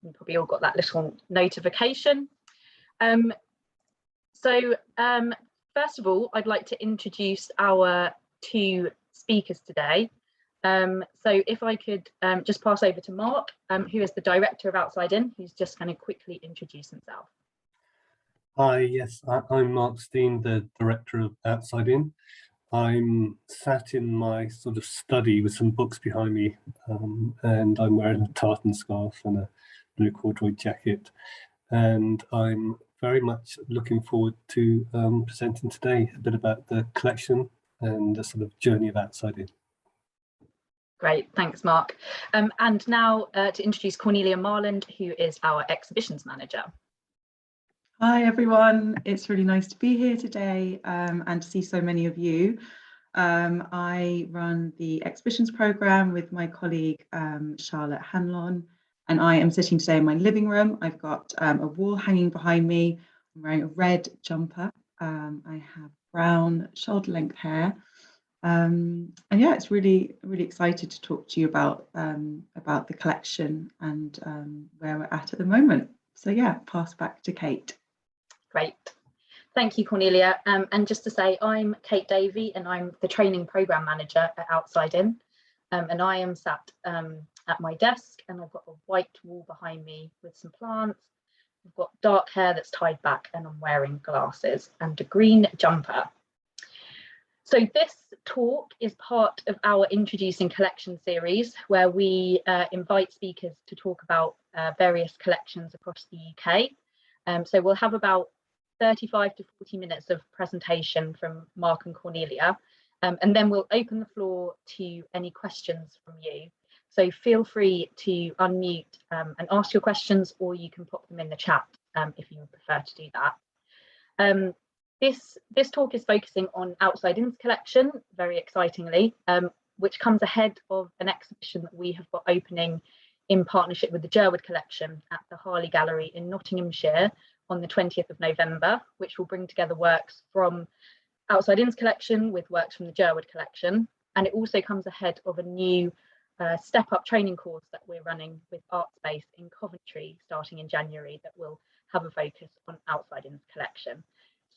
you probably all got that little notification. First of all, I'd like to introduce our two speakers today. So if I could just pass over to Marc, who is the director of Outside In, who's just going to quickly introduce himself. Hi, yes, I'm Marc Steene, the director of Outside In. I'm sat in my sort of study with some books behind me, and I'm wearing a tartan scarf and a blue corduroy jacket. And I'm very much looking forward to presenting today a bit about the collection and the sort of journey of Outside In. Great, thanks, Marc. And now to introduce Cornelia Marland, who is our exhibitions manager. Hi everyone, it's really nice to be here today and to see so many of you. I run the exhibitions programme with my colleague Charlotte Hanlon, and I am sitting today in my living room. I've got a wall hanging behind me. I'm wearing a red jumper. I have brown shoulder length hair. And yeah, it's really excited to talk to you about the collection and where we're at the moment. So yeah, pass back to Kate. Great. Thank you, Cornelia. And just to say, I'm Kate Davey and I'm the training programme manager at Outside In. And I am sat at my desk and I've got a white wall behind me with some plants. I've got dark hair that's tied back and I'm wearing glasses and a green jumper. So this talk is part of our Introducing Collection series, where we invite speakers to talk about various collections across the UK. So we'll have about 35 to 40 minutes of presentation from Marc and Cornelia, and then we'll open the floor to any questions from you. So feel free to unmute and ask your questions, or you can pop them in the chat if you would prefer to do that. This talk is focusing on Outside In's collection, very excitingly, which comes ahead of an exhibition that we have got opening in partnership with the Jerwood Collection at the Harley Gallery in Nottinghamshire on the 20th of November, which will bring together works from Outside In's collection with works from the Jerwood Collection. And it also comes ahead of a new step-up training course that we're running with ArtSpace in Coventry starting in January that will have a focus on Outside In's collection.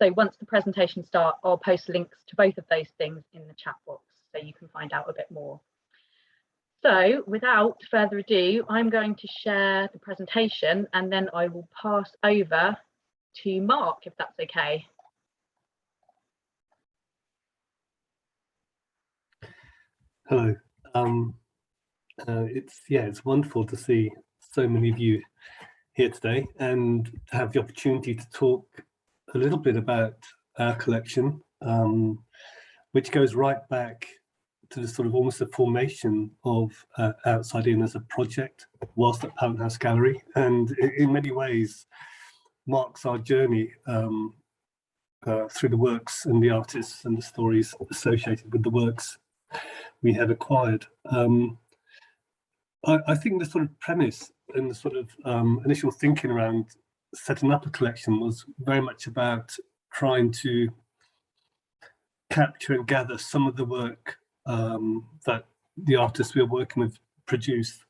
So once the presentation starts, I'll post links to both of those things in the chat box so you can find out a bit more. So without further ado, I'm going to share the presentation and then I will pass over to Marc, if that's okay. Hello. It's wonderful to see so many of you here today and to have the opportunity to talk a little bit about our collection, which goes right back to the sort of almost the formation of Outside In as a project whilst at Pavant House Gallery, and in many ways marks our journey through the works and the artists and the stories associated with the works we have acquired. I think the sort of premise and the sort of initial thinking around setting up a collection was very much about trying to capture and gather some of the work that the artists we were working with produced.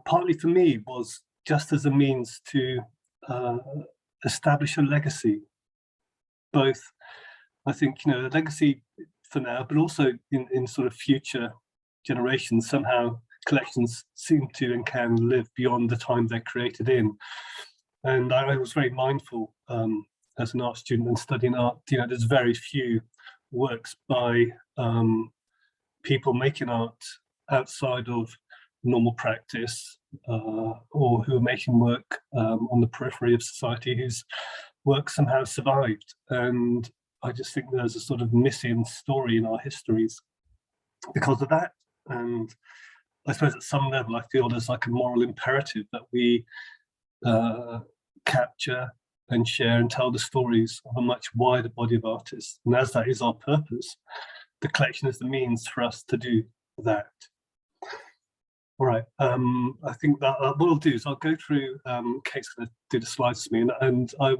Partly for me was just as a means to establish a legacy, both, I think, a legacy for now, but also in sort of future generations. Somehow collections seem to and can live beyond the time they're created in. And I was very mindful as an art student and studying art, there's very few works by people making art outside of normal practice or who are making work on the periphery of society whose work somehow survived. And I just think there's a sort of missing story in our histories because of that. And I suppose at some level I feel there's like a moral imperative that we capture and share and tell the stories of a much wider body of artists. And as that is our purpose, the collection is the means for us to do that. All right, I think that what I'll do is I'll go through, Kate's going to do the slides for me, and I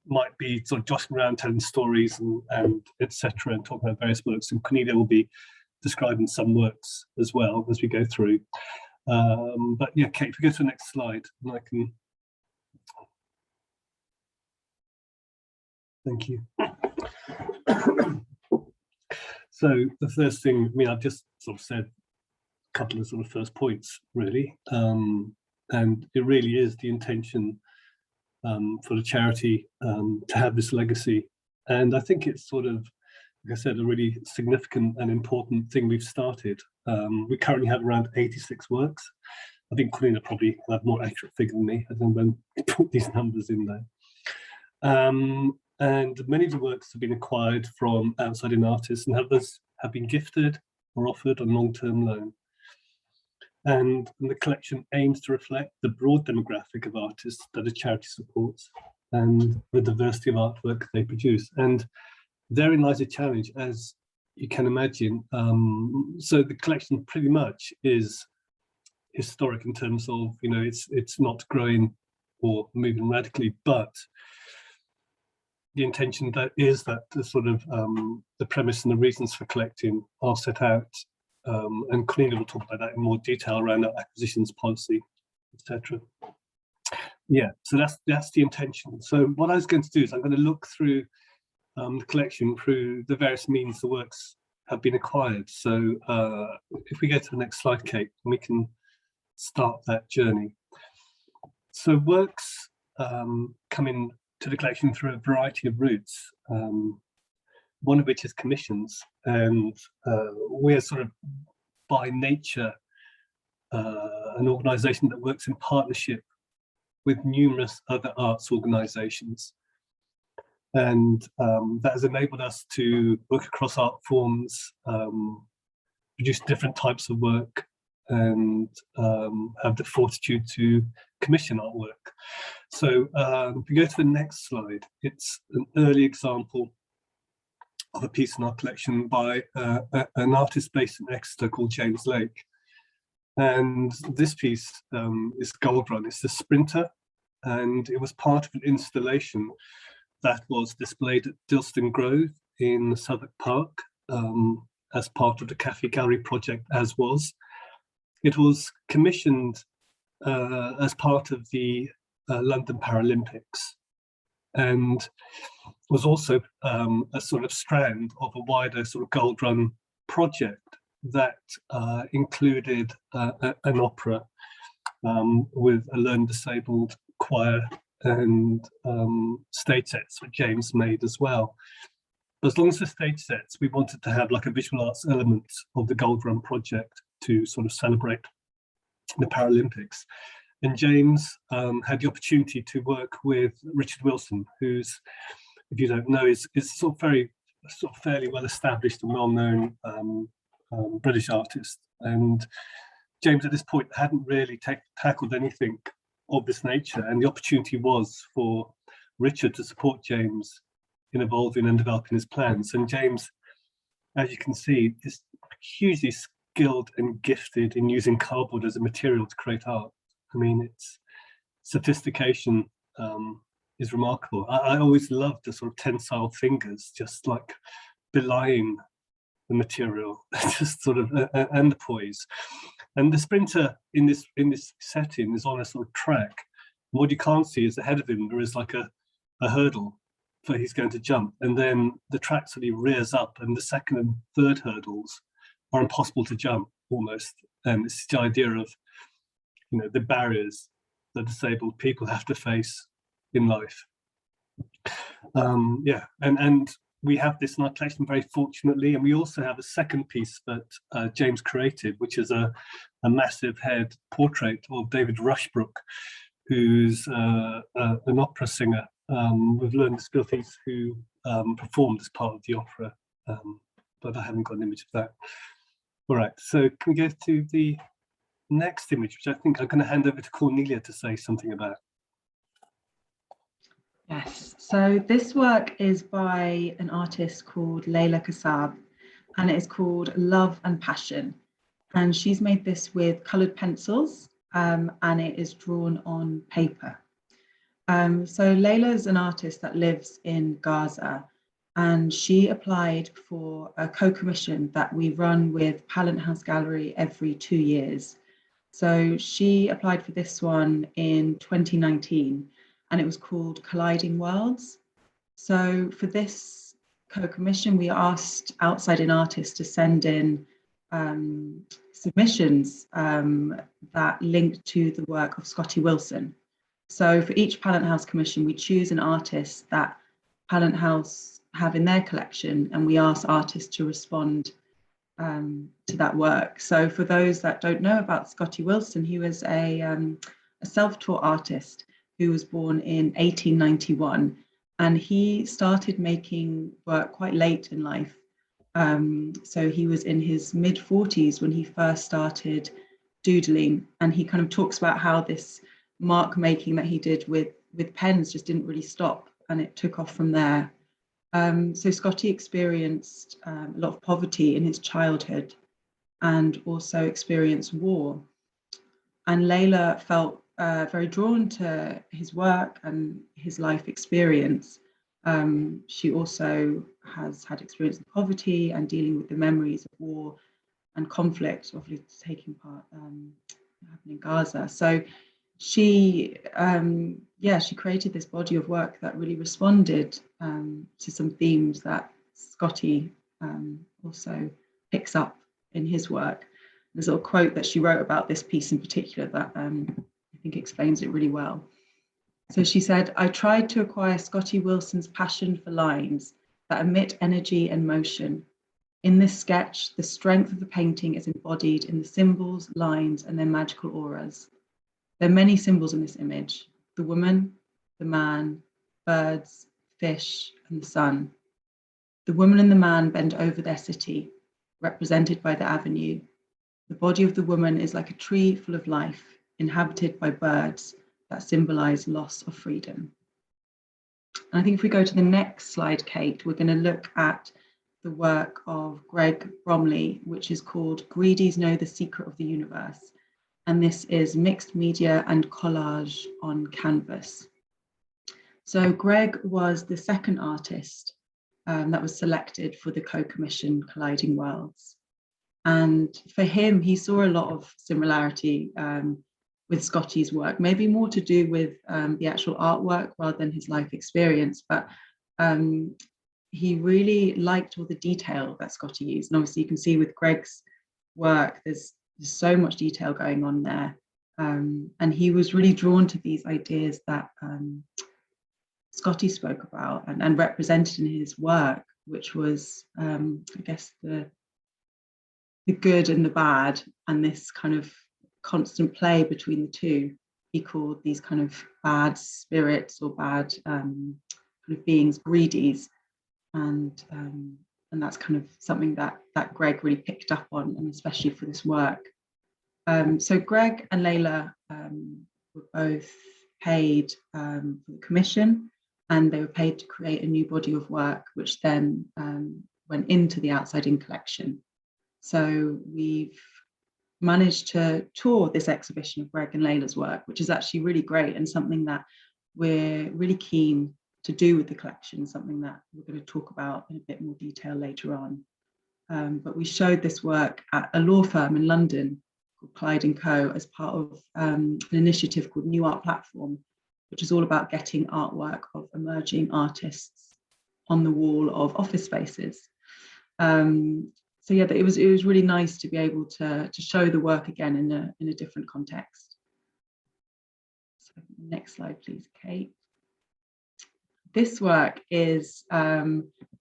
might be sort of jostling around telling stories and etc. and talking about various works, and Cornelia will be describing some works as well as we go through. But yeah, Kate, if we go to the next slide, and I can. Thank you. So the first thing, I mean, I've just sort of said a couple of sort of first points, really, and it really is the intention for the charity to have this legacy. And I think it's sort of, like I said, a really significant and important thing we've started. We currently have around 86 works. I think Cornelia probably will have more accurate figure than me. I don't know when to put these numbers in there. And many of the works have been acquired from outside-in artists, and others have been gifted or offered on long-term loan. And the collection aims to reflect the broad demographic of artists that the charity supports and the diversity of artwork they produce. And therein lies a challenge, as you can imagine. So the collection pretty much is historic in terms of, you know, it's not growing or moving radically, but the intention that is that the sort of the premise and the reasons for collecting are set out, and Cornelia will talk about that in more detail around our acquisitions policy, etc. Yeah, so that's the intention. So what I was going to do is I'm going to look through the collection through the various means the works have been acquired. So if we go to the next slide, Kate, we can start that journey. So works come in to the collection through a variety of routes, one of which is commissions, and we're sort of by nature an organisation that works in partnership with numerous other arts organisations, and that has enabled us to work across art forms, produce different types of work, and have the fortitude to commission artwork. So if we go to the next slide, it's an early example of a piece in our collection by an artist based in Exeter called James Lake. And this piece is Gold Run. It's the Sprinter, and it was part of an installation that was displayed at Dilston Grove in Southwark Park as part of the Cafe Gallery project, as was. It was commissioned as part of the London Paralympics, and was also a sort of strand of a wider sort of Gold Run project that included an opera with a learned disabled choir and stage sets that James made as well. But as long as the stage sets, we wanted to have like a visual arts element of the Gold Run project to sort of celebrate the Paralympics. And James had the opportunity to work with Richard Wilson, who's, if you don't know, is sort of fairly well established and well-known British artist. And James at this point hadn't really tackled anything of this nature, and the opportunity was for Richard to support James in evolving and developing his plans. And James, as you can see, is hugely skilled and gifted in using cardboard as a material to create art. I mean, its sophistication is remarkable. I always loved the sort of tensile fingers, just like belying the material, just sort of, and the poise. And the Sprinter in this setting is on a sort of track. And what you can't see is ahead of him there is like a hurdle for he's going to jump, and then the track sort of rears up, and the second and third hurdles are impossible to jump almost. And it's the idea of, you know, the barriers that disabled people have to face in life. Yeah, and we have this in our collection very fortunately, and we also have a second piece that James created, which is a massive head portrait of David Rushbrook, who's an opera singer with learning disabilities who performed as part of the opera, but I haven't got an image of that. All right, so can we go to the next image, which I think I'm going to hand over to Cornelia to say something about. Yes, so this work is by an artist called Layla Kassab, and it is called Love and Passion. And she's made this with coloured pencils, and it is drawn on paper. So Layla is an artist that lives in Gaza, and she applied for a co-commission that we run with Pallant House Gallery every 2 years. So she applied for this one in 2019, and it was called Colliding Worlds. So for this co-commission, we asked outside-in artists to send in submissions that linked to the work of Scotty Wilson. So for each Pallant House commission, we choose an artist that Pallant House have in their collection, and we ask artists to respond to that work. So for those that don't know about Scotty Wilson, he was a self-taught artist who was born in 1891, and he started making work quite late in life. So he was in his mid-40s when he first started doodling, and he kind of talks about how this mark making that he did with pens just didn't really stop, and it took off from there. So Scotty experienced a lot of poverty in his childhood and also experienced war. And Layla felt very drawn to his work and his life experience. She also has had experience of poverty and dealing with the memories of war and conflict, obviously taking part happening in Gaza. So she created this body of work that really responded to some themes that Scotty also picks up in his work. There's a quote that she wrote about this piece in particular that I think explains it really well. So she said, "I tried to acquire Scotty Wilson's passion for lines that emit energy and motion. In this sketch, the strength of the painting is embodied in the symbols, lines, and their magical auras. There are many symbols in this image: the woman, the man, birds, fish, and the sun. The woman and the man bend over their city, represented by the avenue. The body of the woman is like a tree full of life, inhabited by birds that symbolize loss of freedom." And I think if we go to the next slide, Kate, we're going to look at the work of Greg Bromley, which is called Greedies Know the Secret of the Universe. And this is mixed media and collage on canvas. So Greg was the second artist that was selected for the co-commission Colliding Worlds. And for him, he saw a lot of similarity with Scotty's work, maybe more to do with the actual artwork rather than his life experience. But he really liked all the detail that Scotty used. And obviously you can see with Greg's work, there's so much detail going on there. And he was really drawn to these ideas that Scotty spoke about and represented in his work, which was, I guess, the good and the bad, and this kind of constant play between the two. He called these kind of bad spirits or bad kind of beings greedies, and that's kind of something that Greg really picked up on, and especially for this work. So Greg and Layla were both paid for the commission, and they were paid to create a new body of work, which then went into the outside-in collection. So we've managed to tour this exhibition of Greg and Layla's work, which is actually really great and something that we're really keen to do with the collection, something that we're going to talk about in a bit more detail later on. But we showed this work at a law firm in London called Clyde & Co. as part of an initiative called New Art Platform, which is all about getting artwork of emerging artists on the wall of office spaces. So yeah, it was really nice to be able to show the work again in a different context. So next slide, please, Kate. This work is a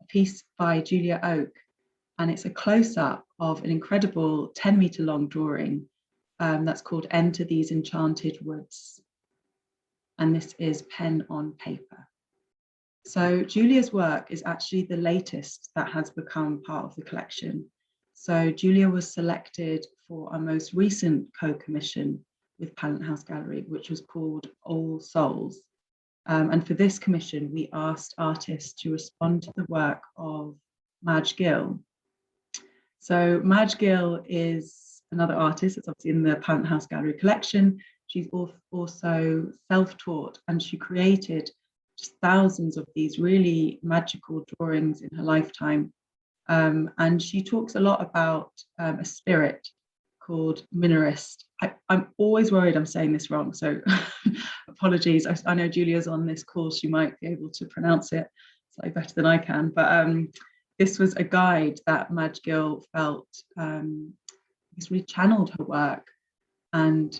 piece by Julia Oak, and it's a close-up of an incredible 10-meter long drawing that's called Enter These Enchanted Woods. And this is pen on paper. So Julia's work is actually the latest that has become part of the collection. So Julia was selected for our most recent co-commission with Pallant House Gallery, which was called All Souls. And for this commission, we asked artists to respond to the work of Madge Gill. So Madge Gill is another artist that's obviously in the Pallant House Gallery collection. She's also self-taught, and she created just thousands of these really magical drawings in her lifetime. And she talks a lot about a spirit called Minorist. I'm always worried I'm saying this wrong, so apologies. I know Julia's on this call, she might be able to pronounce it slightly better than I can, but this was a guide that Madge Gill felt really channeled her work and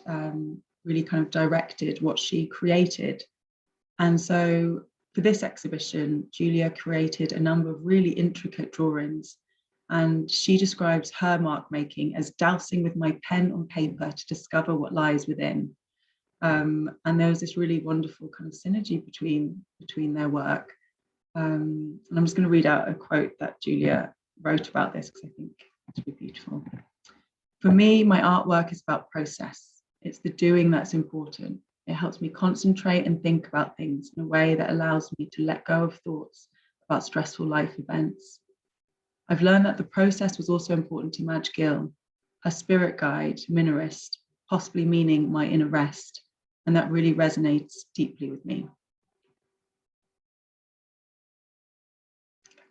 really kind of directed what she created. And so for this exhibition, Julia created a number of really intricate drawings, and she describes her mark making as dousing with my pen on paper to discover what lies within. And there was this really wonderful kind of synergy between their work. And I'm just going to read out a quote that Julia wrote about this because I think it's really beautiful. For me, my artwork is about process. It's the doing that's important. It helps me concentrate and think about things in a way that allows me to let go of thoughts about stressful life events. I've learned that the process was also important to Madge Gill, her spirit guide, Minorist, possibly meaning my inner rest, and that really resonates deeply with me.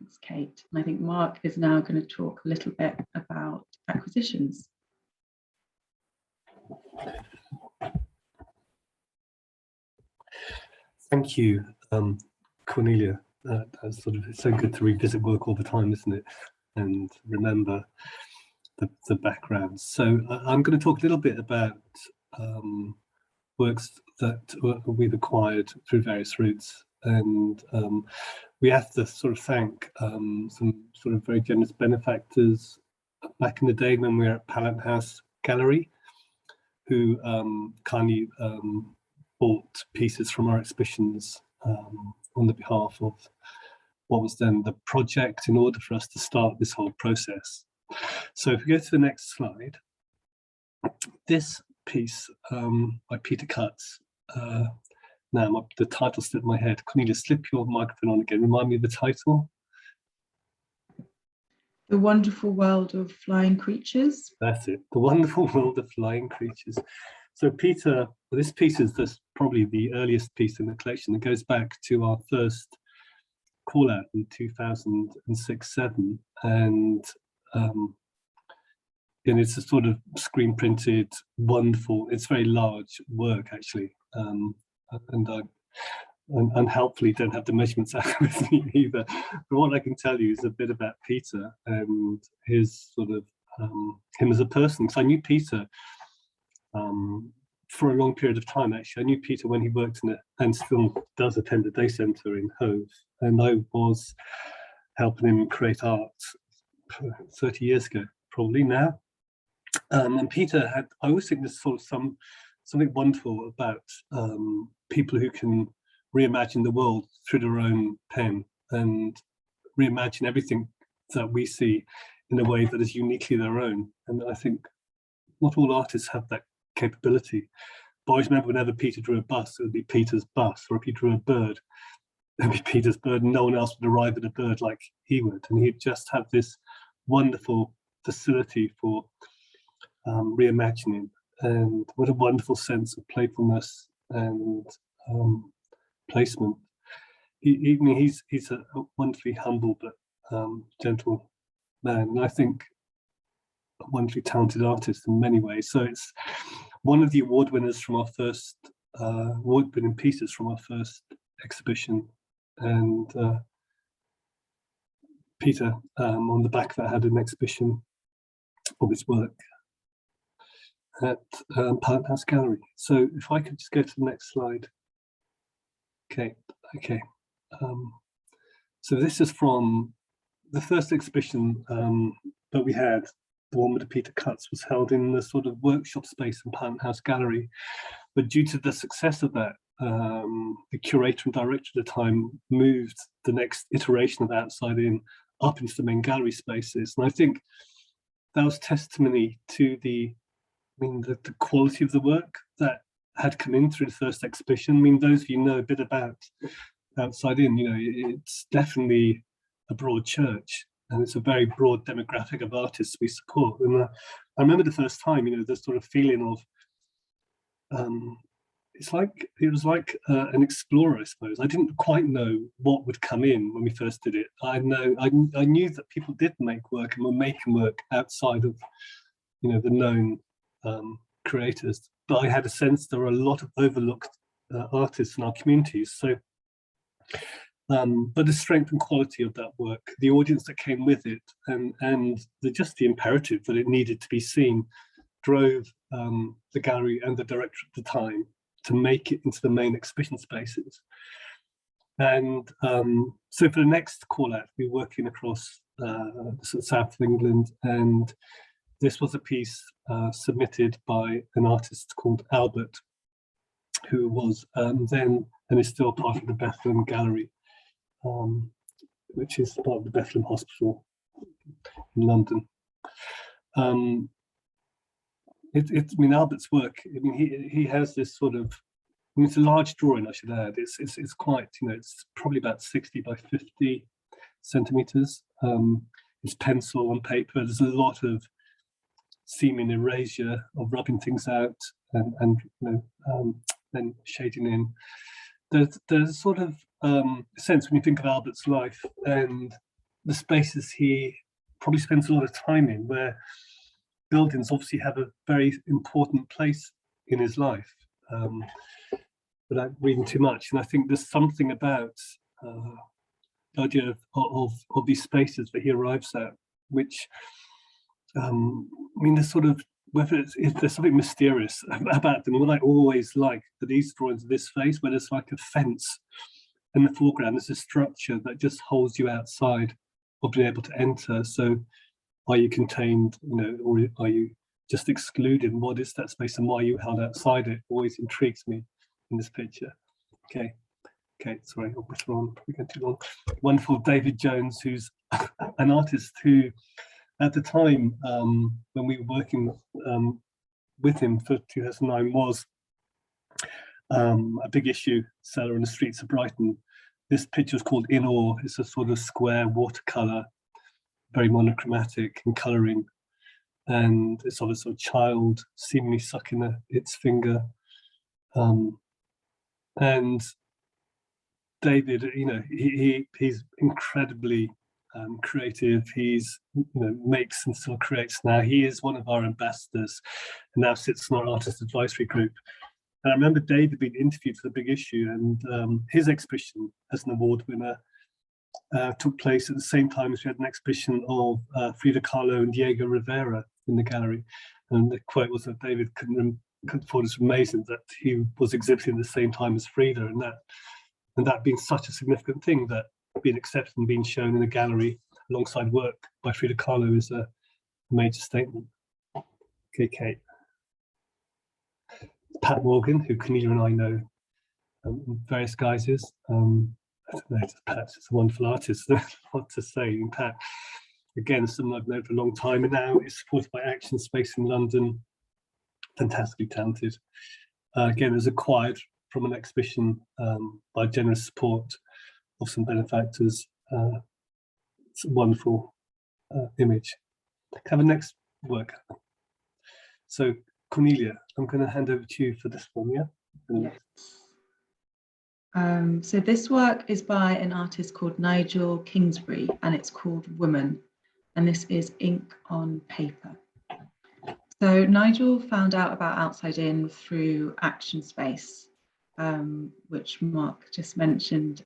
Thanks, Kate. And I think Mark is now going to talk a little bit about acquisitions. Thank you, Cornelia. That's it's so good to revisit work all the time, isn't it? And remember the background. So I'm going to talk a little bit about works that we've acquired through various routes, and we have to thank some very generous benefactors back in the day when we were at Pallant House Gallery, who kindly bought pieces from our exhibitions on the behalf of what was then the project in order for us to start this whole process. So if we go to the next slide, this piece by Peter Cutts, now the title slipped my head. Cornelia, slip your microphone on again. Remind me of the title. The Wonderful World of Flying Creatures. That's it, The Wonderful World of Flying Creatures. So Peter, this piece is probably the earliest piece in the collection. It goes back to our first call out in 2006-07, and it's a screen printed, wonderful. It's very large work actually, and I unhelpfully don't have the measurements out with me either. But what I can tell you is a bit about Peter and his him as a person. Because I knew Peter for a long period of time actually. I knew Peter when he worked and still does attend a day centre in Hove, and I was helping him create art 30 years ago, probably now. And Peter had, I always think there's something wonderful about people who can reimagine the world through their own pen and reimagine everything that we see in a way that is uniquely their own. And I think not all artists have that capability. But I always remember whenever Peter drew a bus, it would be Peter's bus, or if he drew a bird, it would be Peter's bird, and no one else would arrive at a bird like he would. And he'd just have this wonderful facility for reimagining, and what a wonderful sense of playfulness and placement. He's a wonderfully humble but gentle man, and I think a wonderfully talented artist in many ways. So it's one of the award winners from our first award-winning pieces from our first exhibition, and Peter on the back of it had an exhibition of his work at Pallant House Gallery. So if I could just go to the next slide. Okay. So this is from the first exhibition that we had. The one with Peter Cutts was held in the workshop space in Pallant House Gallery. But due to the success of that, the curator and director at the time moved the next iteration of Outside In up into the main gallery spaces. And I think that was testimony to the quality of the work that had come in through the first exhibition. Those of you know a bit about Outside In, it's definitely a broad church, and it's a very broad demographic of artists we support. And I remember the first time, the feeling of, it was like an explorer, I suppose. I didn't quite know what would come in when we first did it. I knew that people did make work and were making work outside of, the known creators, but I had a sense there were a lot of overlooked artists in our communities. So, but the strength and quality of that work, the audience that came with it, and just the imperative that it needed to be seen, drove the gallery and the director at the time to make it into the main exhibition spaces. And so for the next call out, we were working across the south of England, and this was a piece submitted by an artist called Albert, who was then and is still part of the Bethlehem Gallery, which is part of the Bethlehem Hospital in London. I mean, Albert's work, I mean, he has this sort of, I mean, it's a large drawing, I should add. It's quite, you know, it's probably about 60 by 50 centimeters. It's pencil on paper. There's a lot of seaming erasure, of rubbing things out and you know, then shading in. There's sort of sense when you think of Albert's life and the spaces he probably spends a lot of time in, where buildings obviously have a very important place in his life, without reading too much. And I think there's something about the idea of these spaces that he arrives at, which, I mean, there's sort of, whether there's something mysterious about them. What I always like for these drawings of this face, where there's like a fence in the foreground, there's a structure that just holds you outside of being able to enter. So are you contained, you know, or are you just excluded? What is that space and why are you held outside it? Always intrigues me in this picture. Okay, sorry, I'll withdraw on, probably going too long. Wonderful David Jones, who's an artist who, at the time when we were working with him for 2009, was a big issue seller in the streets of Brighton. This picture is called In Awe. It's a sort of square watercolor, very monochromatic in colouring, and it's of a sort of child seemingly sucking its finger. And David, you know, he's incredibly creative. He's, you know, makes and still creates now. He is one of our ambassadors and now sits in our artist advisory group. And I remember David being interviewed for the big issue, and his exhibition as an award winner took place at the same time as we had an exhibition of Frida Kahlo and Diego Rivera in the gallery. And the quote was that David couldn't thought it was amazing that he was exhibiting at the same time as Frida, and that being such a significant thing, that being accepted and being shown in a gallery alongside work by Frida Kahlo is a major statement. Okay, Kate. Pat Morgan, who Cornelia and I know in various guises. I don't know, Pat's just a wonderful artist. What to say? And Pat, again, someone I've known for a long time, and now is supported by Action Space in London. Fantastically talented. Again, is acquired from an exhibition by generous support of some benefactors. It's a wonderful image. Have a next work. So Cornelia, I'm going to hand over to you for this one, yeah? Yes. So this work is by an artist called Nigel Kingsbury, and it's called Woman, and this is ink on paper. So Nigel found out about Outside In through Action Space, which Mark just mentioned.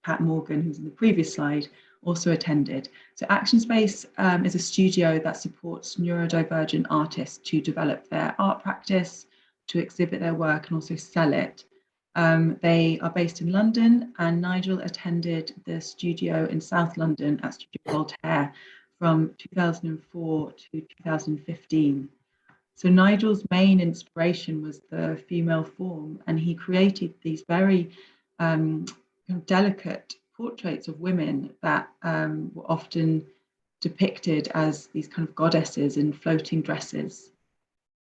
Pat Morgan, who's in the previous slide, also attended. So Action Space is a studio that supports neurodivergent artists to develop their art practice, to exhibit their work and also sell it. They are based in London, and Nigel attended the studio in South London at Studio Voltaire from 2004 to 2015. So Nigel's main inspiration was the female form, and he created these very delicate portraits of women that were often depicted as these kind of goddesses in floating dresses.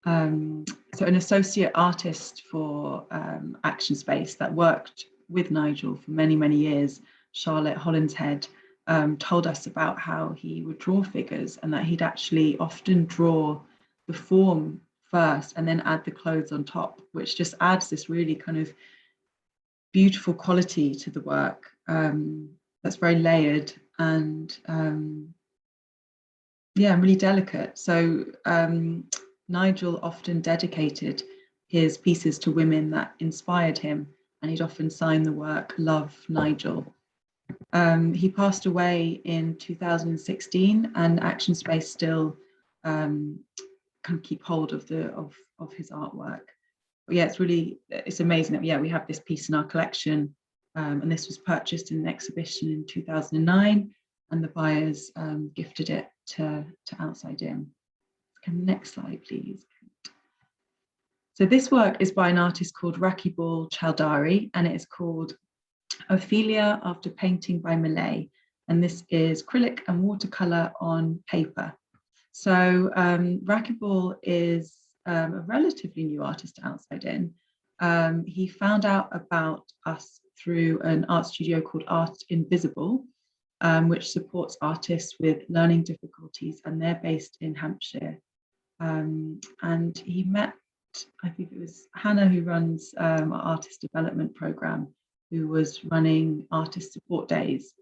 So an associate artist for Action Space that worked with Nigel for many, many years, Charlotte Hollinshead, told us about how he would draw figures, and that he'd actually often draw the form first and then add the clothes on top, which just adds this really kind of beautiful quality to the work that's very layered and yeah, really delicate. So Nigel often dedicated his pieces to women that inspired him, and he'd often sign the work "Love, Nigel." He passed away in 2016, and Action Space still kind of keep hold of his artwork. But yeah, it's amazing that we have this piece in our collection, and this was purchased in an exhibition in 2009, and the buyers gifted it to Outside In. Next slide, please. So this work is by an artist called Rakibul Chowdhury, and it is called Ophelia After Painting by Malay, and this is acrylic and watercolor on paper. So Rakibul is a relatively new artist at Outside In. He found out about us through an art studio called Art Invisible, which supports artists with learning difficulties, and they're based in Hampshire. And he met, I think it was Hannah, who runs our artist development program, who was running artist support days,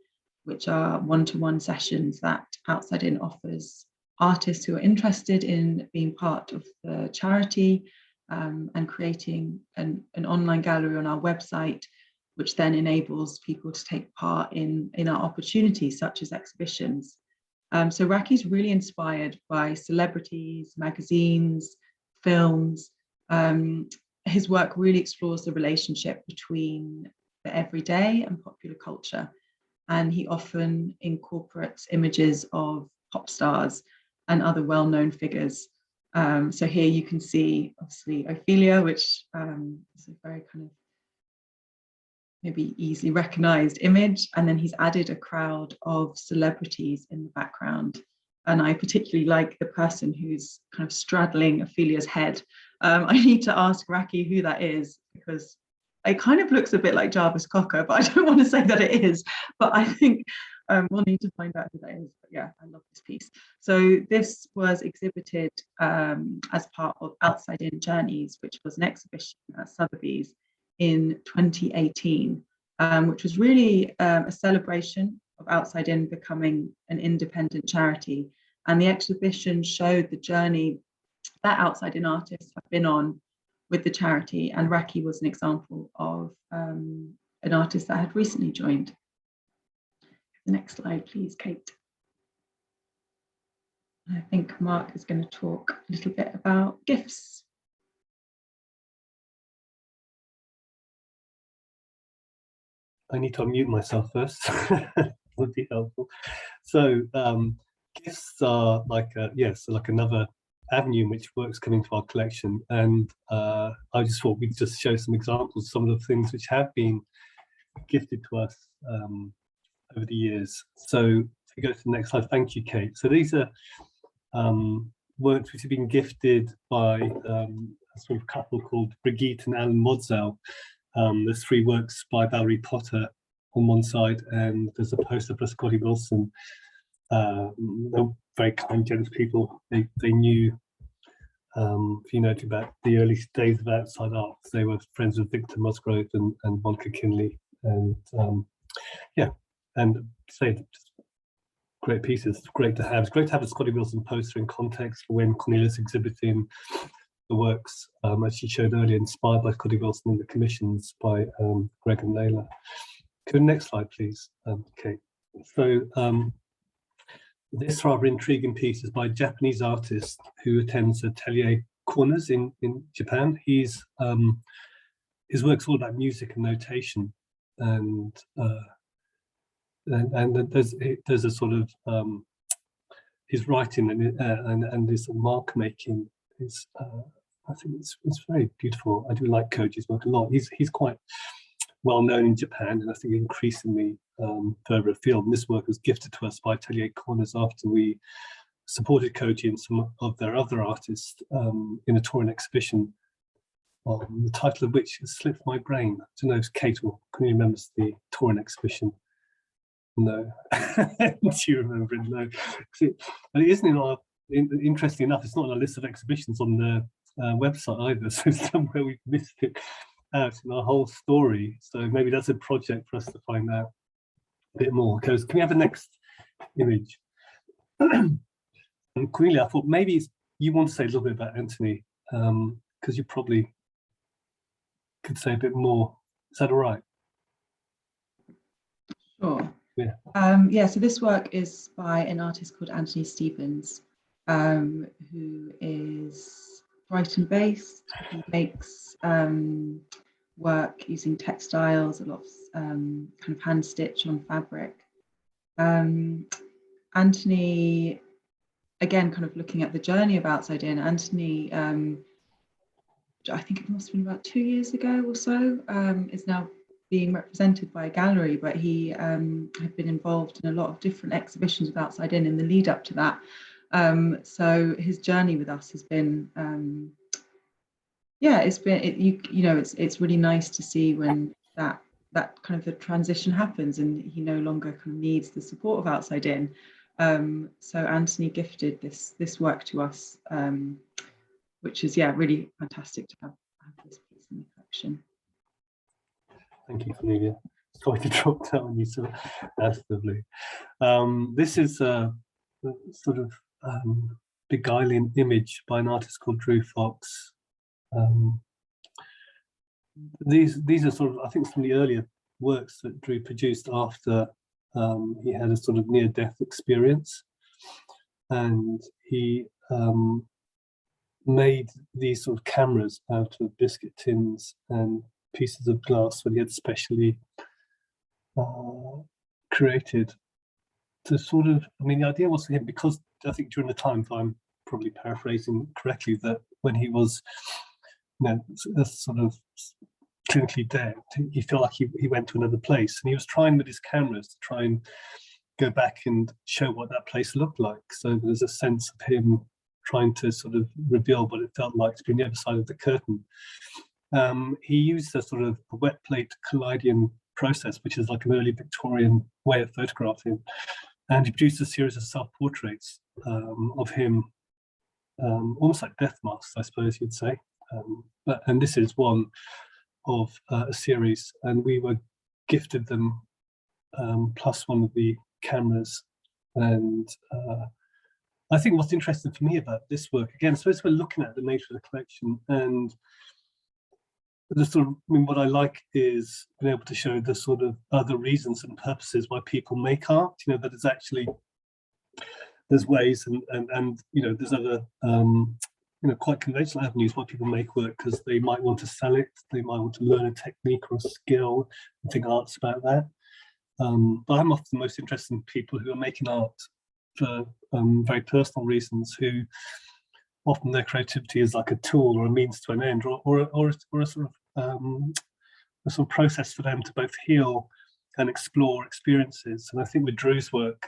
which are one-to-one sessions that Outside In offers artists who are interested in being part of the charity, and creating an online gallery on our website, which then enables people to take part in our opportunities such as exhibitions. So Raki's really inspired by celebrities, magazines, films. His work really explores the relationship between the everyday and popular culture, and he often incorporates images of pop stars and other well-known figures. So here you can see obviously Ophelia, which is a very kind of maybe easily recognized image, and then he's added a crowd of celebrities in the background. And I particularly like the person who's kind of straddling Ophelia's head. I need to ask Raki who that is, because it kind of looks a bit like Jarvis Cocker, but I don't want to say that it is. But I think we'll need to find out who that is. But yeah, I love this piece. So this was exhibited as part of Outside In Journeys, which was an exhibition at Sotheby's in 2018, which was really a celebration of Outside In becoming an independent charity. And the exhibition showed the journey that Outside In artists have been on with the charity, and Raki was an example of an artist that had recently joined. The next slide, please, Kate. I think Mark is going to talk a little bit about gifts. I need to unmute myself first. Would be helpful. So gifts are like like another avenue in which works come into our collection, and I just thought we'd just show some examples of some of the things which have been gifted to us over the years. So if we go to the next slide, thank you, Kate. So these are works which have been gifted by a sort of couple called Brigitte and Alan Modzel. There's 3 works by Valerie Potter on one side, and there's a poster by Scotty Wilson. They're very kind, generous people. They knew, if you know about the early days of outside art, they were friends with Victor Musgrove and Monica Kinley, and and say great pieces. It's great to have. It's great to have a Scotty Wilson poster in context for when Cornelia's exhibiting the works, as she showed earlier, inspired by Scotty Wilson and the commissions by Greg and Nagler. Go next slide, please, Kate. So this rather intriguing piece is by a Japanese artist who attends Atelier Corners in Japan. His work's all about music and notation, and there's a sort of his writing and his mark making is I think it's very beautiful. I do like Koji's work a lot. He's quite well known in Japan, and I think increasingly further afield. And this work was gifted to us by Atelier Corners after we supported Koji and some of their other artists in a touring exhibition, the title of which has slipped my brain. I don't know if Kate or can you remember the touring exhibition? No. Do you remember it? No. But it isn't in our, interesting enough, it's not on a list of exhibitions on the website either, so somewhere we've missed it out in our whole story. So maybe that's a project for us to find out a bit more. Because can we have the next image? And Cornelia, I thought maybe it's you want to say a little bit about Anthony, because you probably could say a bit more. Is that all right? Sure. Yeah. Yeah, so this work is by an artist called Anthony Stephens, who is Brighton based. He makes work using textiles, a lot of kind of hand stitch on fabric. Anthony, again, kind of looking at the journey of Outside In, Anthony, I think it must have been about 2 years ago or so, is now being represented by a gallery, but he had been involved in a lot of different exhibitions with Outside In the lead up to that. So his journey with us has been, yeah, it's been, it's really nice to see when that kind of the transition happens and he no longer kind of needs the support of Outside In. So Anthony gifted this work to us, which is, yeah, really fantastic to have this piece in the collection. Thank you, Cornelia. Sorry to drop down on you so massively. This is a sort of beguiling image by an artist called Drew Fox. These are sort of, I think, some of the earlier works that Drew produced after he had a sort of near-death experience, and he made these sort of cameras out of biscuit tins and pieces of glass that he had specially created to sort of, I mean, the idea was for him, because I think during the time, if I'm probably paraphrasing correctly, that when he was, you know, sort of clinically dead, he felt like he went to another place, and he was trying with his cameras to try and go back and show what that place looked like. So there's a sense of him trying to sort of reveal what it felt like to be on the other side of the curtain. He used a sort of a wet plate Callidian process, which is like an early Victorian way of photographing, and he produced a series of self-portraits of him, almost like death masks, I suppose you'd say. And this is one of a series, and we were gifted them plus one of the cameras. And I think what's interesting for me about this work, again, I suppose we're looking at the nature of the collection, and the sort of, I mean, what I like is being able to show the sort of other reasons and purposes why people make art. You know, that is actually, there's ways and you know, there's other you know, quite conventional avenues why people make work, because they might want to sell it, they might want to learn a technique or a skill and think art's about that. But I'm often most interested in people who are making art for very personal reasons, who often their creativity is like a tool or a means to an end, or a sort of process for them to both heal and explore experiences. And I think with Drew's work,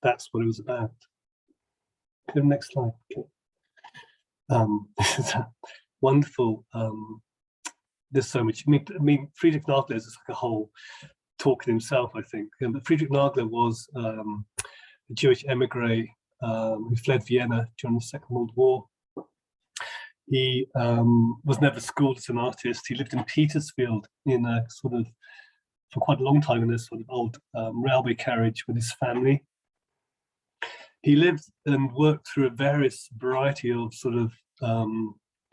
that's what it was about. Go next slide. Okay. This is a wonderful. There's so much. I mean, Friedrich Nagler is like a whole talk in himself, I think. But Friedrich Nagler was a Jewish emigre who fled Vienna during the Second World War. He was never schooled as an artist. He lived in Petersfield in a sort of, for quite a long time, in a sort of old railway carriage with his family. He lived and worked through a various variety of sort of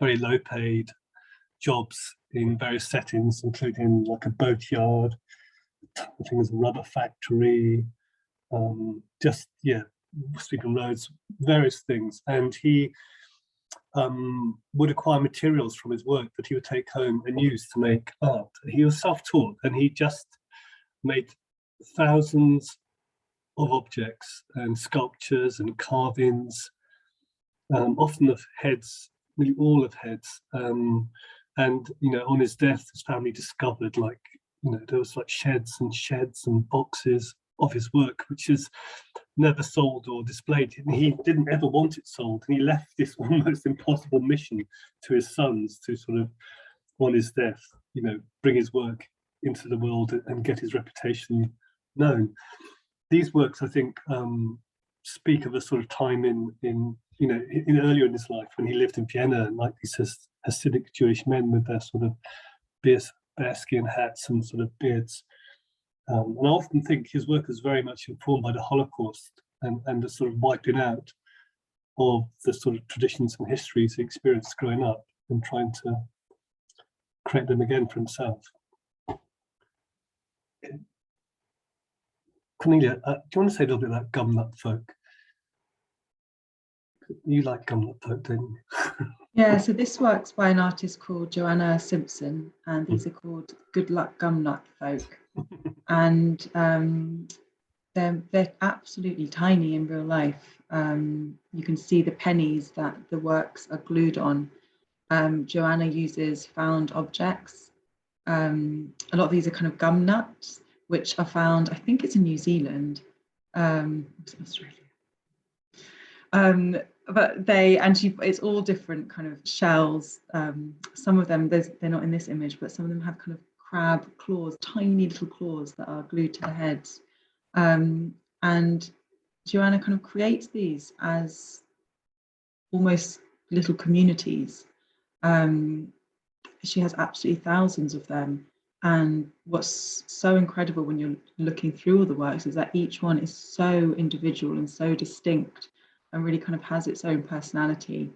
very low paid jobs in various settings, including like a boatyard, I think it was a rubber factory, just, yeah, sweeping roads, various things. And he would acquire materials from his work that he would take home and use to make art. He was self-taught, and he just made thousands of objects and sculptures and carvings, often of heads, nearly all of heads. And you know, on his death, his family discovered, like, you know, there was like sheds and boxes of his work, which is never sold or displayed. And he didn't ever want it sold, and he left this almost impossible mission to his sons to sort of, on his death, you know, bring his work into the world and get his reputation known. These works, I think, speak of a sort of time in you know, in earlier in his life when he lived in Vienna, and like these Hasidic Jewish men with their sort of bearskin hats and sort of beards. And I often think his work is very much informed by the Holocaust and the sort of wiping out of the sort of traditions and histories he experienced growing up and trying to create them again for himself. Cornelia, do you want to say a little bit about gumnut folk? You like gumnut folk, don't you? Yeah, so this work's by an artist called Joanne Simpson, and these are called Good Luck Gumnut Folk. And they're absolutely tiny in real life. You can see the pennies that the works are glued on. Joanna uses found objects. A lot of these are kind of gum nuts, which are found, I think it's in New Zealand, Australia. But it's all different kind of shells. Some of them, they're not in this image, but some of them have kind of crab claws, tiny little claws that are glued to the heads. And Joanna kind of creates these as almost little communities. She has absolutely thousands of them. And what's so incredible when you're looking through all the works is that each one is so individual and so distinct and really kind of has its own personality.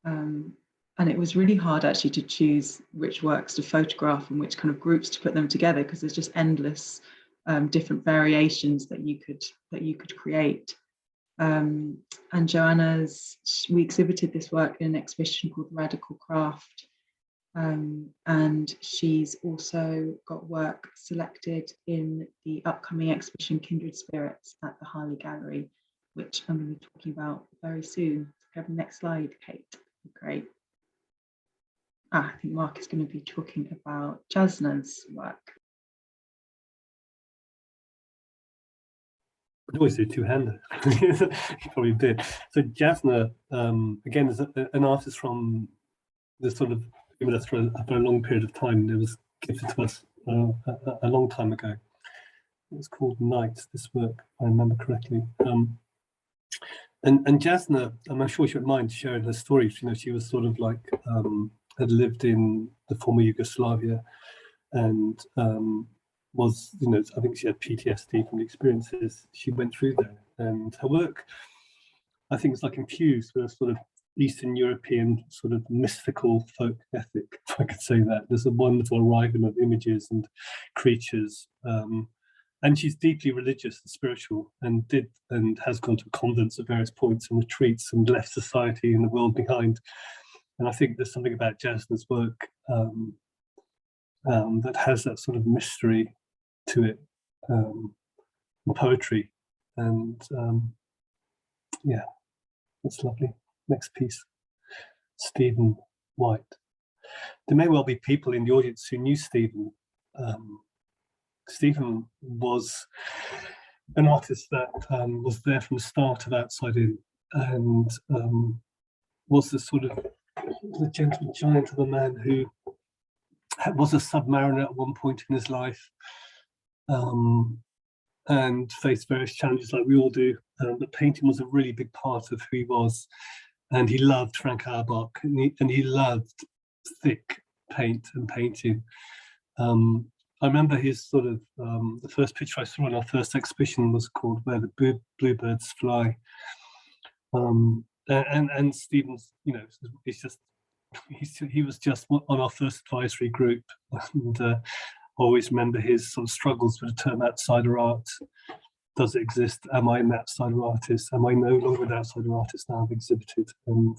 And it was really hard actually to choose which works to photograph and which kind of groups to put them together, because there's just endless different variations that you could create. And we exhibited this work in an exhibition called Radical Craft. And she's also got work selected in the upcoming exhibition Kindred Spirits at the Harley Gallery, which I'm going to be talking about very soon. Grab the next slide, Kate. Great. I think Mark is going to be talking about Jasna's work. I always do two-handed. You probably did. So Jasna, again, is an artist from the sort of, with us for a long period of time. It was gifted to us a long time ago. It was called Nights, this work, if I remember correctly. And Jasna, I'm sure she wouldn't mind sharing her story. You know, she was sort of like, had lived in the former Yugoslavia and was, you know, I think she had PTSD from the experiences she went through there. And her work, I think, is like infused with a sort of Eastern European sort of mystical folk ethic, if I could say that. There's a wonderful arrival of images and creatures. And she's deeply religious and spiritual, and has gone to convents at various points and retreats and left society and the world behind. And I think there's something about Jasna's work that has that sort of mystery to it, and poetry. And yeah, that's lovely. Next piece, Stephen White. There may well be people in the audience who knew Stephen. Stephen was an artist that was there from the start of Outside In, and was the sort of the gentle giant of a man who was a submariner at one point in his life, and faced various challenges like we all do. But painting was a really big part of who he was, and he loved Frank Auerbach, and he loved thick paint and painting. I remember his sort of, the first picture I saw in our first exhibition was called Where the Bluebirds Fly. And Stephen's, you know, it's just, he was just on our first advisory group, and I always remember his sort of struggles with the term outsider art. Does it exist? Am I an outsider artist? Am I no longer an outsider artist now I've exhibited? And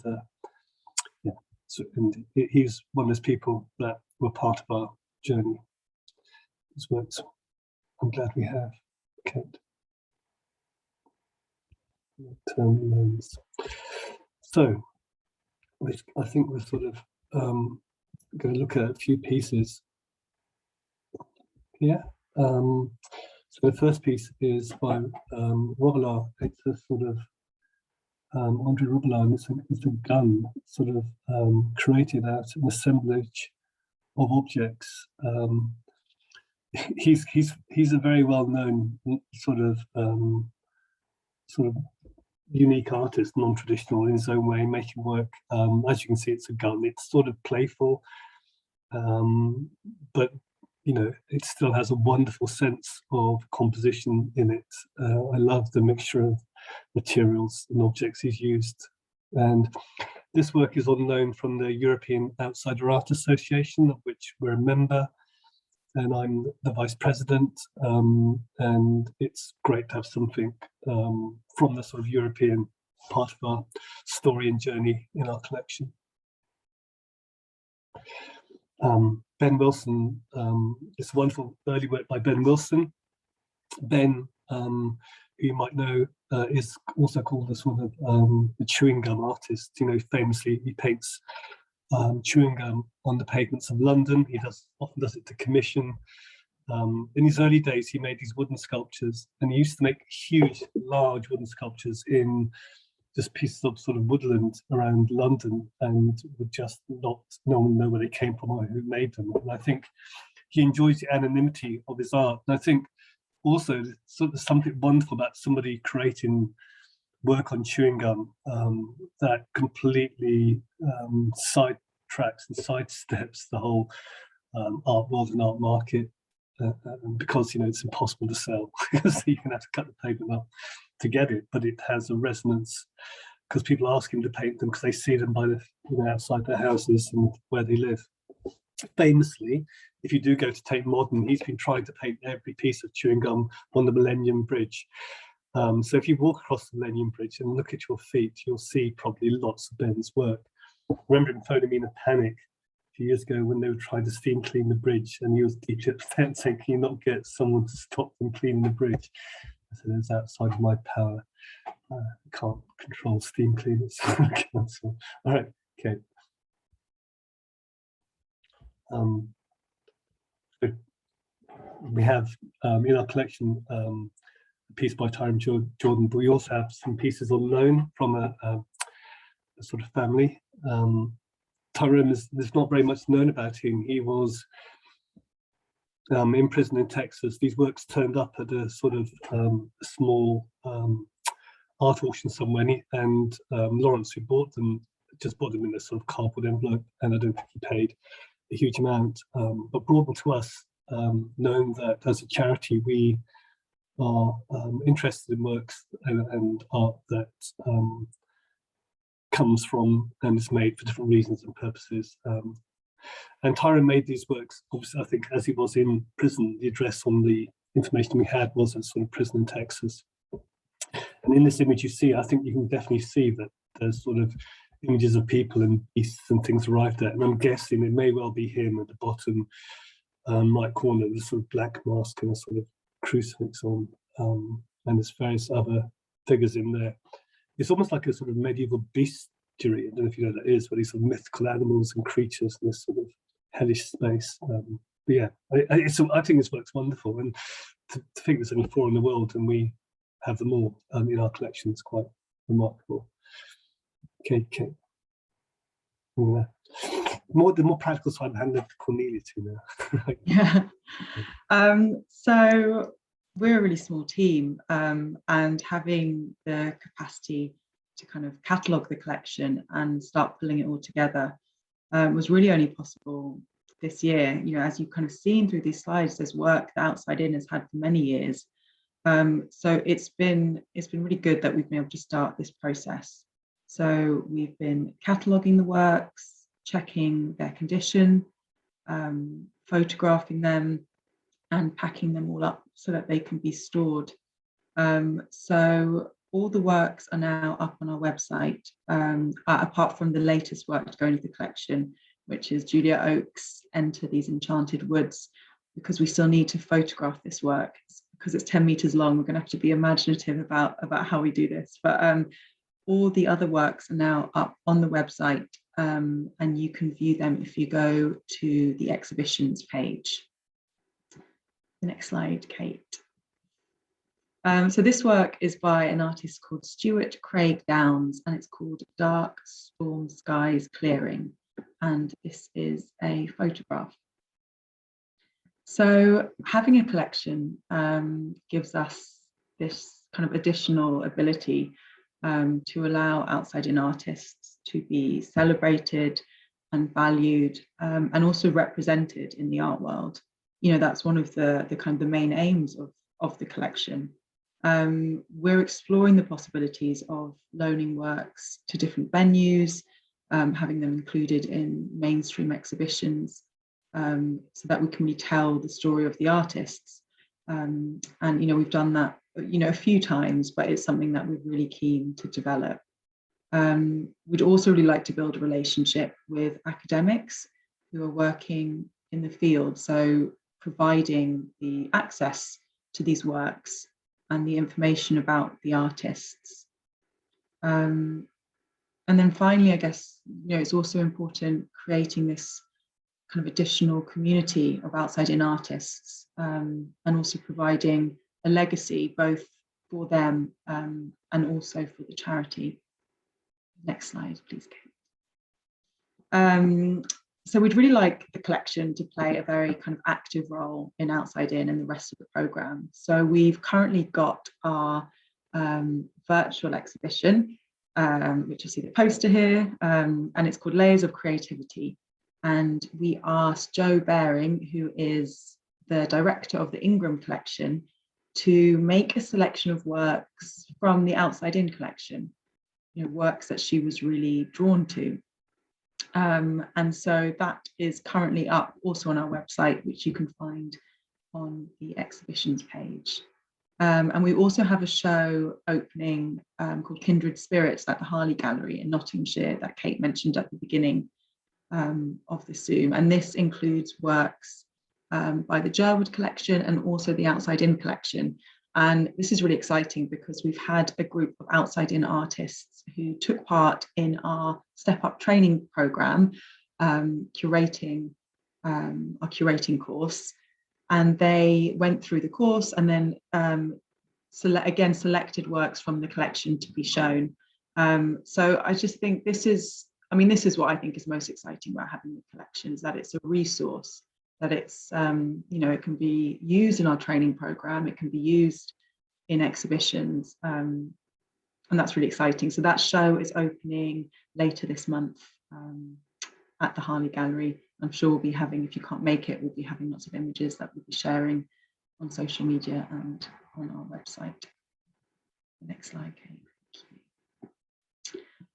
yeah, so, and he's one of those people that were part of our journey. His works, I'm glad we have. Kate. So, I think we're sort of going to look at a few pieces. Yeah. So the first piece is by Robillard. It's a sort of André Robillard, and it's a gun sort of created out of an assemblage of objects. He's a very well-known sort of unique artist, non-traditional in his own way, making work. As you can see, it's a gun. It's sort of playful, but you know, it still has a wonderful sense of composition in it. I love the mixture of materials and objects he's used And this work is on loan from the European Outsider Art Association, of which we're a member, and I'm the vice president. And it's great to have something from the sort of European part of our story and journey in our collection. Ben Wilson, it's wonderful early work by Ben Wilson. Ben, who you might know, is also called a sort of the chewing gum artist. You know, famously he paints chewing gum on the pavements of London. He often does it to commission. In his early days, he made these wooden sculptures, and he used to make huge, large wooden sculptures in just pieces of sort of woodland around London, and would just no one know where they came from or who made them. And I think he enjoys the anonymity of his art. And I think also sort of something wonderful about somebody creating work on chewing gum that completely sidetracks and sidesteps the whole art world and art market, because, you know, it's impossible to sell because you're gonna have to cut the pavement up to get it, but it has a resonance because people ask him to paint them because they see them by the, you know, outside their houses and where they live. Famously, if you do go to Tate Modern, he's been trying to paint every piece of chewing gum on the Millennium Bridge. So if you walk across the Millennium Bridge and look at your feet, you'll see probably lots of Ben's work. I remember him phoning me in a panic a few years ago when they were trying to steam clean the bridge, and he was deeply upset, saying, "Can you not get someone to stop them cleaning the bridge?" I said, "It's outside of my power. I can't control steam cleaners." All right, okay. We have in our collection a piece by Tyron Jordan, but we also have some pieces on loan from a sort of family. Tyron, there's not very much known about him. He was in prison in Texas. These works turned up at a sort of small art auction somewhere, and Lawrence, who bought them, just bought them in a sort of cardboard envelope, and I don't think he paid a huge amount, but brought them to us, knowing that as a charity we are interested in works and art that comes from and is made for different reasons and purposes. And Tyron made these works, obviously, I think, as he was in prison. The address on the information we had was a sort of prison in Texas. And in this image you see, I think you can definitely see that there's sort of images of people and beasts and things arrived at. And I'm guessing it may well be him at the bottom right corner with a sort of black mask and a sort of crucifix on, and there's various other figures in there. It's almost like a sort of medieval bestiary. I don't know if you know what that is, but these sort of mythical animals and creatures in this sort of hellish space. But yeah, I think this work's wonderful, and to think there's only 4 in the world and we have them all in our collection is quite remarkable. Okay. Yeah. The more practical side, I'm handing over to Cornelia to now. Yeah. So we're a really small team, and having the capacity to kind of catalogue the collection and start pulling it all together was really only possible this year. You know, as you've kind of seen through these slides, there's work that Outside In has had for many years. So it's been really good that we've been able to start this process. So we've been cataloguing the works, checking their condition, photographing them, and packing them all up so that they can be stored. So all the works are now up on our website, apart from the latest work to go into the collection, which is Julia Oakes' Enter These Enchanted Woods, because we still need to photograph this work. Because it's 10 meters long, we're going to have to be imaginative about how we do this. But all the other works are now up on the website, and you can view them if you go to the exhibitions page. The next slide, Kate. So this work is by an artist called Stuart Craig Downs, and it's called Dark Storm Skies Clearing. And this is a photograph. So having a collection gives us this kind of additional ability to allow outside-in artists to be celebrated and valued, and also represented in the art world. You know, that's one of the kind of the main aims of the collection. We're exploring the possibilities of loaning works to different venues, having them included in mainstream exhibitions, so that we can retell the story of the artists. And we've done that a few times, but it's something that we're really keen to develop. We'd also really like to build a relationship with academics who are working in the field, so providing the access to these works and the information about the artists. And then finally, I guess, it's also important creating this kind of additional community of outside-in artists, and also providing a legacy both for them and also for the charity. Next slide, please, Kate. So we'd really like the collection to play a very kind of active role in Outside In and the rest of the programme. So we've currently got our virtual exhibition, which you see the poster here, and it's called Layers of Creativity. And we asked Jo Baring, who is the director of the Ingram collection, to make a selection of works from the Outside In collection, works that she was really drawn to. And so that is currently up also on our website, which you can find on the exhibitions page. And we also have a show opening called Kindred Spirits at the Harley Gallery in Nottinghamshire that Kate mentioned at the beginning of the Zoom. And this includes works by the Jerwood collection and also the Outside In collection. And this is really exciting because we've had a group of outside-in artists who took part in our Step Up training programme, curating our curating course. And they went through the course and then selected works from the collection to be shown. So I just think this is what I think is most exciting about having the collection, is that it's a resource, that it's, it can be used in our training program, it can be used in exhibitions, and that's really exciting. So that show is opening later this month at the Harley Gallery. I'm sure we'll be having, if you can't make it, we'll be having lots of images that we'll be sharing on social media and on our website. Next slide, Kate.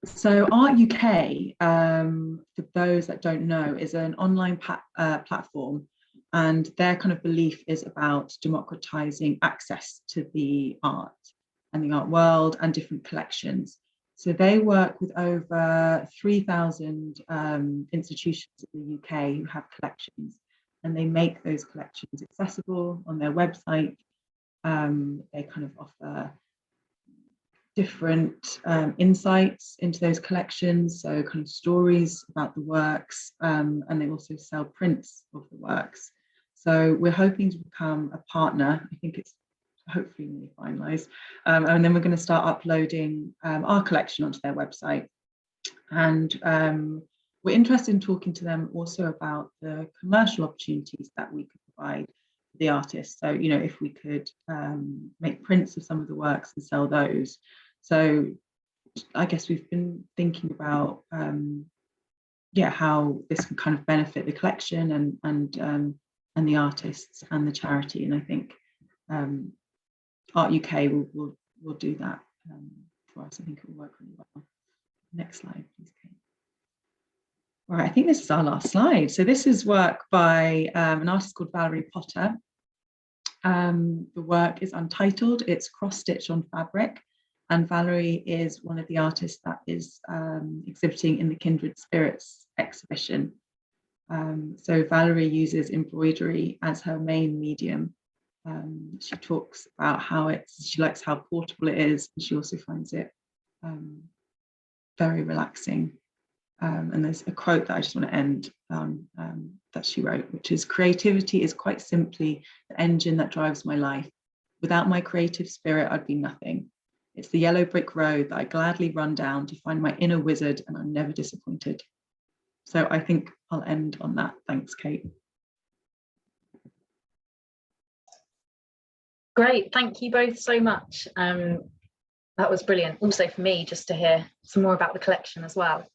So ArtUK, for those that don't know, is an online platform, and their kind of belief is about democratizing access to the art and the art world and different collections. So they work with over 3,000 institutions in the UK who have collections, and they make those collections accessible on their website. They kind of offer different insights into those collections, so kind of stories about the works, and they also sell prints of the works. So we're hoping to become a partner. I think it's hopefully really finalised, and then we're going to start uploading our collection onto their website. And we're interested in talking to them also about the commercial opportunities that we could provide the artists. So, if we could make prints of some of the works and sell those. So I guess we've been thinking about how this can kind of benefit the collection and the artists and the charity. And I think ArtUK will do that for us. I think it will work really well. Next slide, please, Kate. All right, I think this is our last slide. So this is work by an artist called Valerie Potter. The work is untitled. It's cross-stitched on fabric. And Valerie is one of the artists that is exhibiting in the Kindred Spirits exhibition. So Valerie uses embroidery as her main medium. She talks about how she likes how portable it is, and she also finds it very relaxing. And there's a quote that I just want to end on that she wrote, which is, "Creativity is quite simply the engine that drives my life. Without my creative spirit, I'd be nothing. It's the yellow brick road that I gladly run down to find my inner wizard, and I'm never disappointed." So I think I'll end on that. Thanks, Kate. Great, thank you both so much. That was brilliant. Also for me, just to hear some more about the collection as well.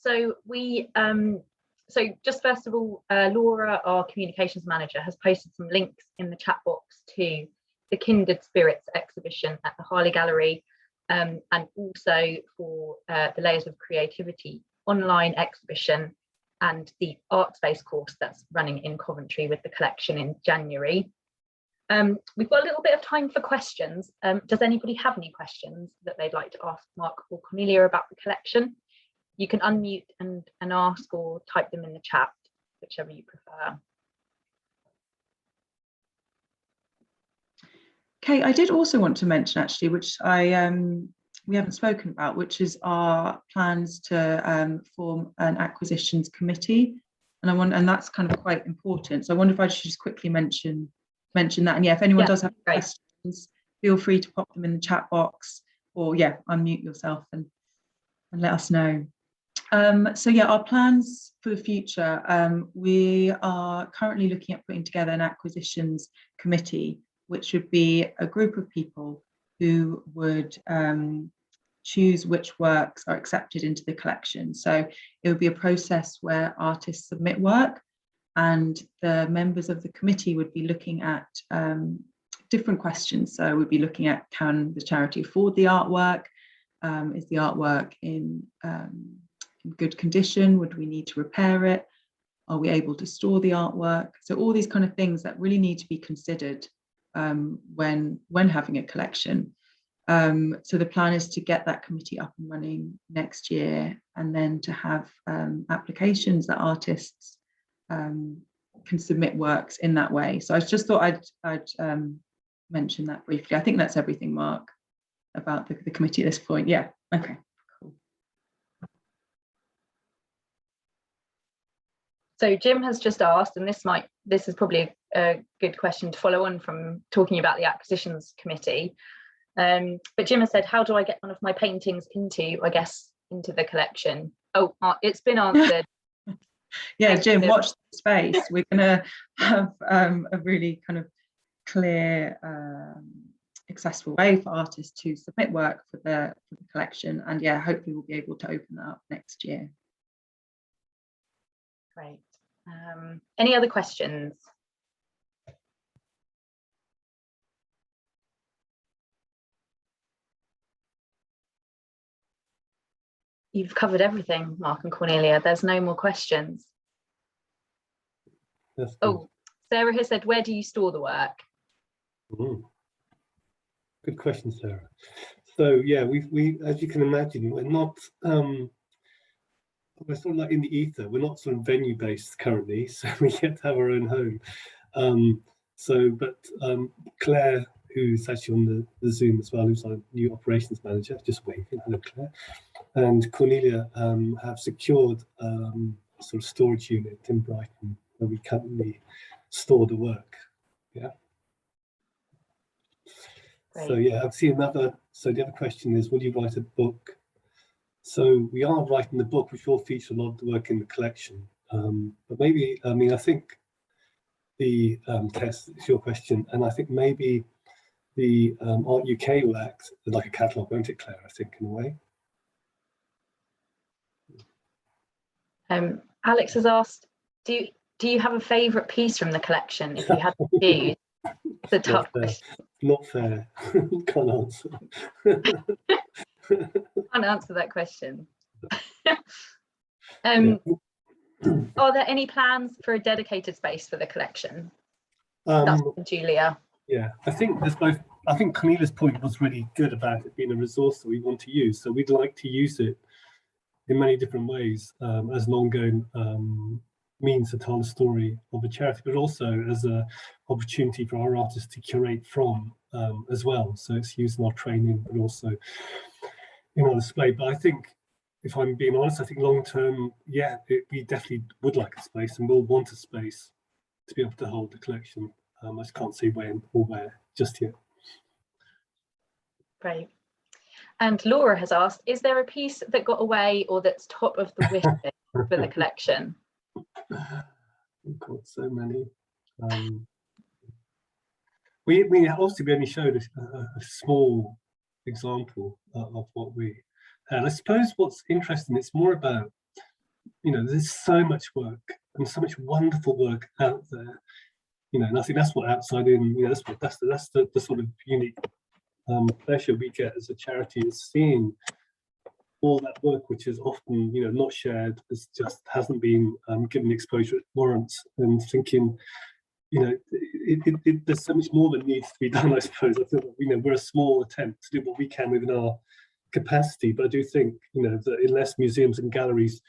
So just first of all, Laura, our communications manager, has posted some links in the chat box to the Kindred Spirits exhibition at the Harley Gallery, and also for the Layers of Creativity online exhibition and the art space course that's running in Coventry with the collection in January. We've got a little bit of time for questions. Does anybody have any questions that they'd like to ask Marc or Cornelia about the collection? You can unmute and ask, or type them in the chat, whichever you prefer. Okay, I did also want to mention, actually, which we haven't spoken about, which is our plans to form an acquisitions committee, and that's kind of quite important. So I wonder if I should just quickly mention that. And yeah, if anyone does have questions, feel free to pop them in the chat box, or yeah, unmute yourself and let us know. So yeah, our plans for the future, we are currently looking at putting together an acquisitions committee, which would be a group of people who would choose which works are accepted into the collection. So it would be a process where artists submit work, and the members of the committee would be looking at different questions. So we'd be looking at, can the charity afford the artwork? Is the artwork in good condition? Would we need to repair it? Are we able to store the artwork? So all these kind of things that really need to be considered when having a collection. So the plan is to get that committee up and running next year, and then to have applications that artists can submit works in that way. So I just thought I'd mention that briefly. I think that's everything, Marc, about the committee at this point. Yeah, okay, cool. So Jim has just asked, and this is probably a good question to follow on from talking about the acquisitions committee. But Jim has said, how do I get one of my paintings into the collection? Oh, it's been answered. Yeah, Jim, watch the space. We're going to have a really kind of clear, accessible way for artists to submit work for the collection. And yeah, hopefully we'll be able to open that up next year. Great. Any other questions? You've covered everything, Marc and Cornelia. There's no more questions. Oh, Sarah has said, where do you store the work? Good question, Sarah. So yeah, we as you can imagine, we're not we're sort of like in the ether. We're not sort of venue based currently, so we get to have our own home. But Claire, who's actually on the Zoom as well, who's our new operations manager, just waving, hello Claire, and Cornelia have secured a sort of storage unit in Brighton where we currently store the work. Yeah. Great. So yeah, I've seen another. So the other question is, will you write a book? So we are writing the book, which will feature a lot of the work in the collection. But maybe, I mean, I think the test is your question, and I think maybe the ArtUK will act like a catalogue, won't it, Claire? I think in a way. Alex has asked, do you have a favourite piece from the collection? If you had to choose, the tough question. Not fair. Can't answer. Can't answer that question. Are there any plans for a dedicated space for the collection? That's from Julia. Yeah, I think there's both. I think Cornelia's point was really good about it being a resource that we want to use. So we'd like to use it in many different ways as an ongoing means to tell the story of a charity, but also as an opportunity for our artists to curate from as well. So it's used in our training, but also in our display. But I think, if I'm being honest, I think long term, yeah, we definitely would like a space, and we'll want a space to be able to hold the collection. I just can't say when or where just yet. Great. And Laura has asked, is there a piece that got away or that's top of the wish list for the collection? We've got so many. We obviously only showed a small example of what we had. I suppose what's interesting, it's more about, you know, there's so much work and so much wonderful work out there. and I think that's what outside in, that's the sort of unique pleasure we get as a charity, is seeing all that work which is often not shared, as just hasn't been given the exposure it warrants, and thinking there's so much more that needs to be done. I suppose I feel that we're a small attempt to do what we can within our capacity, but I do think that unless museums and galleries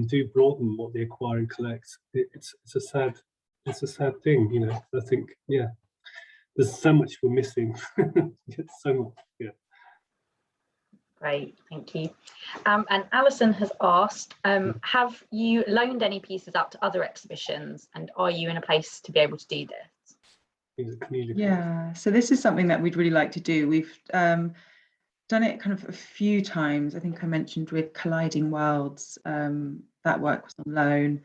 do broaden what they acquire and collect, it's a sad thing. I think there's so much we're missing. It's so much. Great, thank you. And Alison has asked, have you loaned any pieces out to other exhibitions, and are you in a place to be able to do this? Yeah, so this is something that we'd really like to do. We've done it kind of a few times. I think I mentioned with Colliding Worlds, that work was on loan.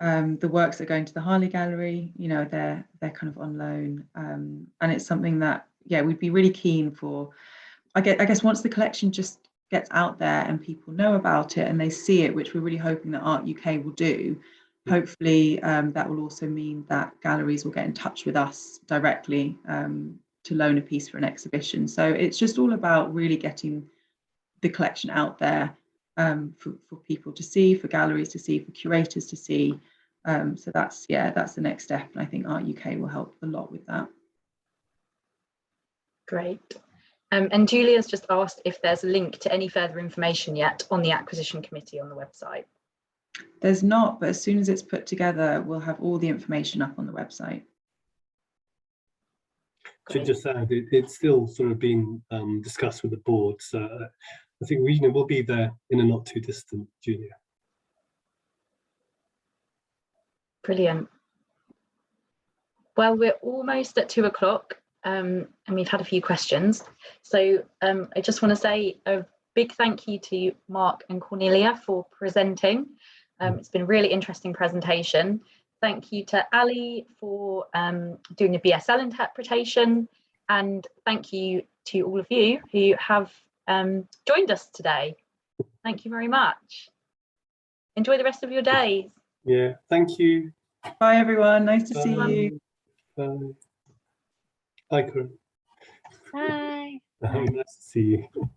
The works that are going to the Harley Gallery, they're kind of on loan, and it's something that we'd be really keen for. I guess once the collection just gets out there and people know about it and they see it, which we're really hoping that ArtUK will do, hopefully that will also mean that galleries will get in touch with us directly to loan a piece for an exhibition. So it's just all about really getting the collection out there for people to see, for galleries to see, for curators to see. So that's the next step, and I think ArtUK will help a lot with that. Great. And Julia's just asked if there's a link to any further information yet on the acquisition committee on the website. There's not, but as soon as it's put together, we'll have all the information up on the website. Should just add, it's still sort of being discussed with the board, so I think we'll be there in a not too distant, Julia. Brilliant. Well, we're almost at 2 o'clock. And we've had a few questions. So I just want to say a big thank you to Marc and Cornelia for presenting. It's been a really interesting presentation. Thank you to Ali for doing the BSL interpretation. And thank you to all of you who have joined us today. Thank you very much. Enjoy the rest of your days. Yeah, thank you. Bye, everyone. Nice to see you. Bye. Hi, Corinne. Bye. Nice to see you.